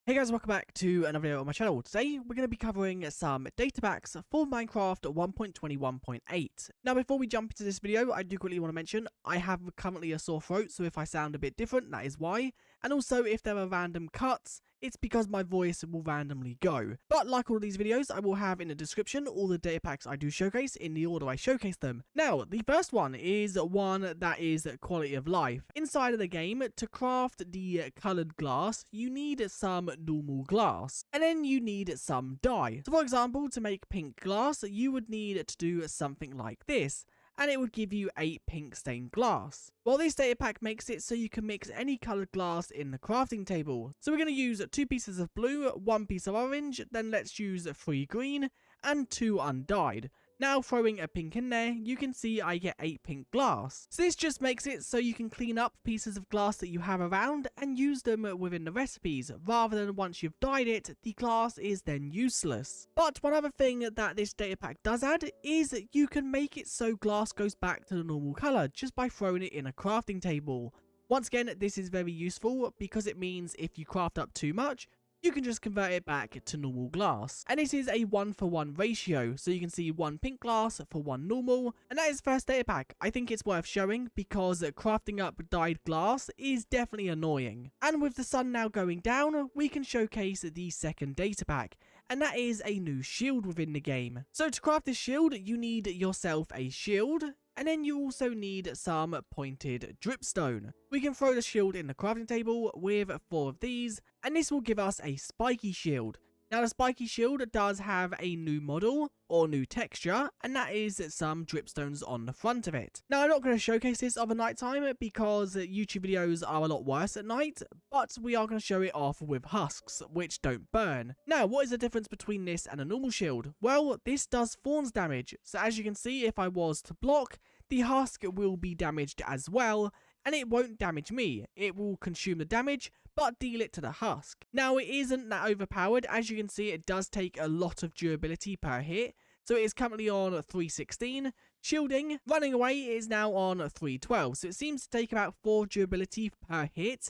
Hey guys, welcome back to another video on my channel. Today we're going to be covering some datapacks for Minecraft 1.21.8. Now before we jump into this video, I do quickly want to mention I have currently a sore throat, so if I sound a bit different, that is why. And also if there are random cuts, it's because my voice will randomly go. But like all of these videos, I will have in the description all the datapacks I do showcase in the order I showcase them. Now, the first one is one that is quality of life. Inside of the game, to craft the coloured glass, you need some normal glass, and then you need some dye. So for example, to make pink glass, you would need to do something like this, and it would give you 8 pink stained glass. Well, this data pack makes it so you can mix any coloured glass in the crafting table. So we're going to use 2 pieces of blue, 1 piece of orange, then let's use 3 green, and 2 undyed. Now throwing a pink in there, you can see I get 8 pink glass. So this just makes it so you can clean up pieces of glass that you have around and use them within the recipes, rather than once you've dyed it, the glass is then useless. But one other thing that this data pack does add is you can make it so glass goes back to the normal colour just by throwing it in a crafting table. Once again, this is very useful because it means if you craft up too much, you can just convert it back to normal glass. And this is a 1-for-1 ratio, so you can see 1 pink glass for 1 normal, and that is the first data pack. I think it's worth showing because crafting up dyed glass is definitely annoying. And with the sun now going down, we can showcase the second data pack, and that is a new shield within the game. So to craft this shield, you need yourself a shield, and then you also need some pointed dripstone. We can throw the shield in the crafting table with 4 of these, and this will give us a spiky shield. Now the spiky shield does have a new model or new texture, and that is some dripstones on the front of it. Now I'm not going to showcase this of a night time because YouTube videos are a lot worse at night, but we are going to show it off with husks, which don't burn. Now what is the difference between this and a normal shield? Well, this does thorns damage, so as you can see, if I was to block, the husk will be damaged as well, and it won't damage me. It will consume the damage, but deal it to the husk. Now it isn't that overpowered. As you can see, it does take a lot of durability per hit, so it is currently on 316. Shielding, running away, is now on 312, so it seems to take about 4 durability per hit,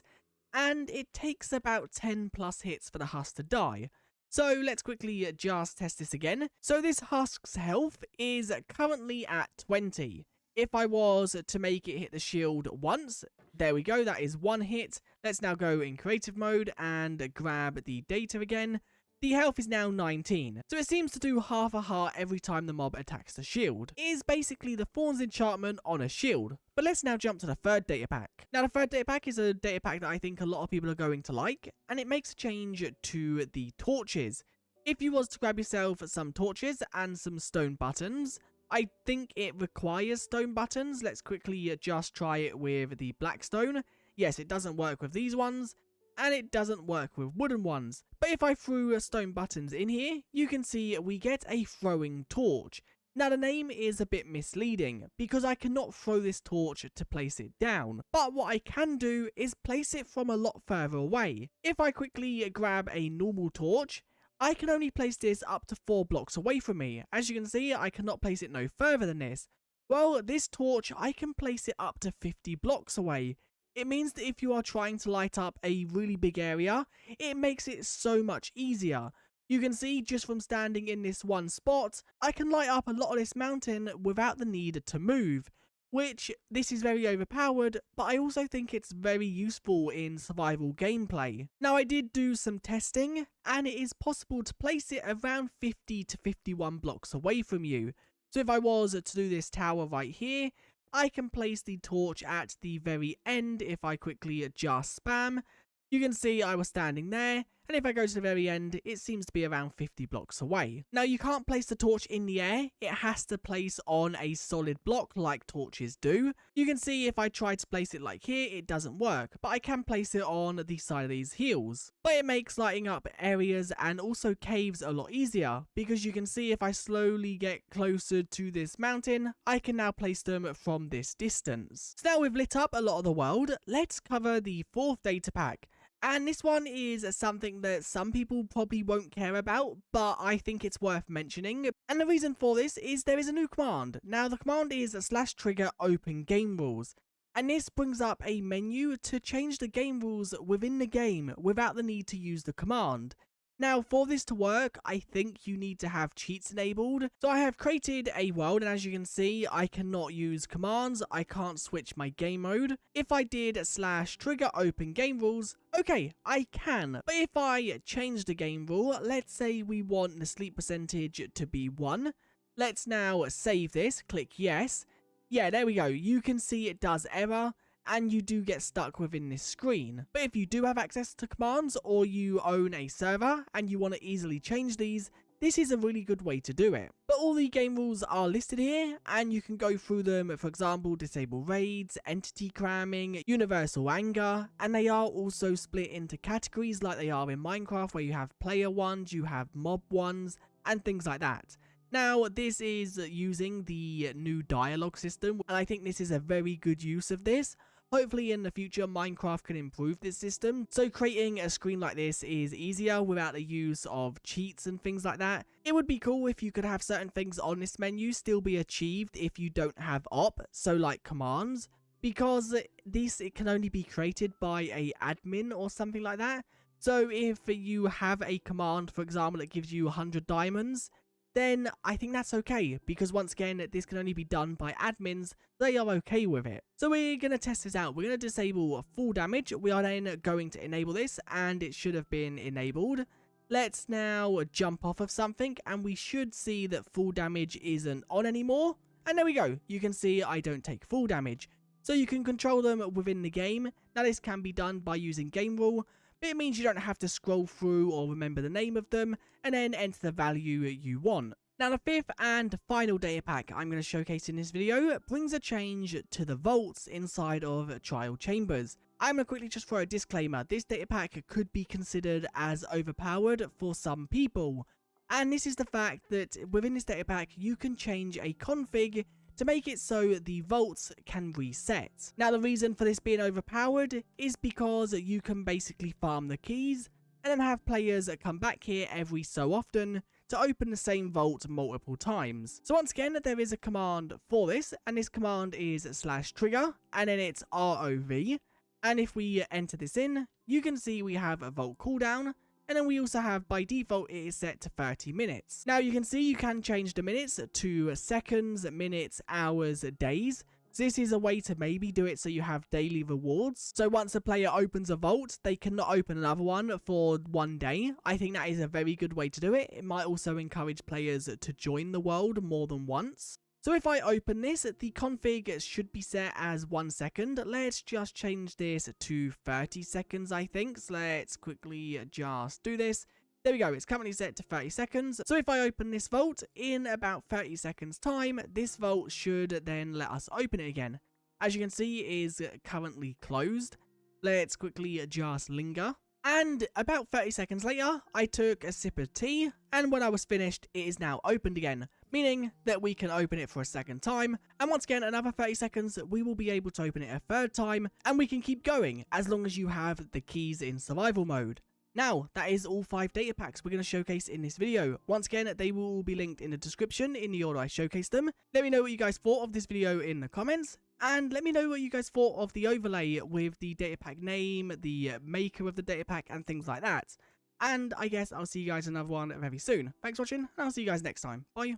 and it takes about 10 plus hits for the husk to die. So let's quickly just test this again. So this husk's health is currently at 20. If I was to make it hit the shield once, there we go, that is 1 hit. Let's now go in creative mode and grab the data again. The health is now 19, so it seems to do half a heart every time the mob attacks the shield. It is basically the Thorns enchantment on a shield. But let's now jump to the third data pack. Now the third data pack is a data pack that I think a lot of people are going to like, and it makes a change to the torches. If you was to grab yourself some torches and some stone buttons, I think it requires stone buttons. Let's quickly just try it with the black stone. Yes, it doesn't work with these ones, and it doesn't work with wooden ones. But if I threw stone buttons in here, you can see we get a throwing torch. Now the name is a bit misleading because I cannot throw this torch to place it down, but what I can do is place it from a lot further away. If I quickly grab a normal torch, I can only place this up to 4 blocks away from me. As you can see, I cannot place it no further than this. Well, this torch, I can place it up to 50 blocks away. It means that if you are trying to light up a really big area, it makes it so much easier. You can see just from standing in this one spot, I can light up a lot of this mountain without the need to move. Which, this is very overpowered, but I also think it's very useful in survival gameplay. Now I did do some testing, and it is possible to place it around 50 to 51 blocks away from you. So if I was to do this tower right here, I can place the torch at the very end if I quickly just spam. You can see I was standing there, and if I go to the very end, it seems to be around 50 blocks away. Now you can't place the torch in the air, it has to place on a solid block like torches do. You can see if I try to place it like here, it doesn't work, but I can place it on the side of these hills. But it makes lighting up areas and also caves a lot easier, because you can see if I slowly get closer to this mountain, I can now place them from this distance. So now we've lit up a lot of the world, let's cover the 4th data pack. And this one is something that some people probably won't care about, but I think it's worth mentioning. And the reason for this is there is a new command. Now the command is /trigger open game rules. And this brings up a menu to change the game rules within the game without the need to use the command. Now, for this to work, I think you need to have cheats enabled. So I have created a world, and as you can see, I cannot use commands. I can't switch my game mode. If I did /trigger open game rules, okay, I can. But if I change the game rule, let's say we want the sleep percentage to be 1. Let's now save this, click yes. Yeah, there we go. You can see it does error, and you do get stuck within this screen. But if you do have access to commands, or you own a server and you want to easily change these, this is a really good way to do it. But all the game rules are listed here, and you can go through them. For example, disable raids, entity cramming, universal anger, and they are also split into categories like they are in Minecraft, where you have player ones, you have mob ones, and things like that. Now, this is using the new dialogue system, and I think this is a very good use of this. Hopefully in the future Minecraft can improve this system, so creating a screen like this is easier without the use of cheats and things like that. It would be cool if you could have certain things on this menu still be achieved if you don't have op, so like commands, because it can only be created by a admin or something like that. So if you have a command, for example, that gives you 100 diamonds, then I think that's okay, because once again, this can only be done by admins. They are okay with it. So we're going to test this out. We're going to disable full damage. We are then going to enable this, and it should have been enabled. Let's now jump off of something, and we should see that full damage isn't on anymore. And there we go. You can see I don't take full damage. So you can control them within the game. Now this can be done by using game rule. It means you don't have to scroll through or remember the name of them, and then enter the value you want. Now the fifth and final data pack I'm going to showcase in this video brings a change to the vaults inside of trial chambers. I'm going to quickly just throw a disclaimer. This data pack could be considered as overpowered for some people. And this is the fact that within this data pack you can change a config to make it so the vaults can reset. Now the reason for this being overpowered is because you can basically farm the keys and then have players come back here every so often to open the same vault multiple times. So once again, there is a command for this, and this command is /trigger, and then it's ROV. And if we enter this in, you can see we have a vault cooldown, and then we also have, by default, it is set to 30 minutes. Now you can see you can change the minutes to seconds, minutes, hours, days. So this is a way to maybe do it so you have daily rewards. So once a player opens a vault, they cannot open another one for 1 day. I think that is a very good way to do it. It might also encourage players to join the world more than once. So if I open this, the config should be set as 1 second. Let's just change this to 30 seconds, I think. So let's quickly just do this. There we go, it's currently set to 30 seconds. So if I open this vault, in about 30 seconds time, this vault should then let us open it again. As you can see, it is currently closed. Let's quickly just linger. And about 30 seconds later, I took a sip of tea, and when I was finished, it is now opened again, meaning that we can open it for a second time, and once again, another 30 seconds, we will be able to open it a third time, and we can keep going, as long as you have the keys in survival mode. Now, that is all 5 data packs we're going to showcase in this video. Once again, they will all be linked in the description in the order I showcased them. Let me know what you guys thought of this video in the comments. And let me know what you guys thought of the overlay with the data pack name, the maker of the data pack, and things like that. And I guess I'll see you guys in another one very soon. Thanks for watching, and I'll see you guys next time. Bye.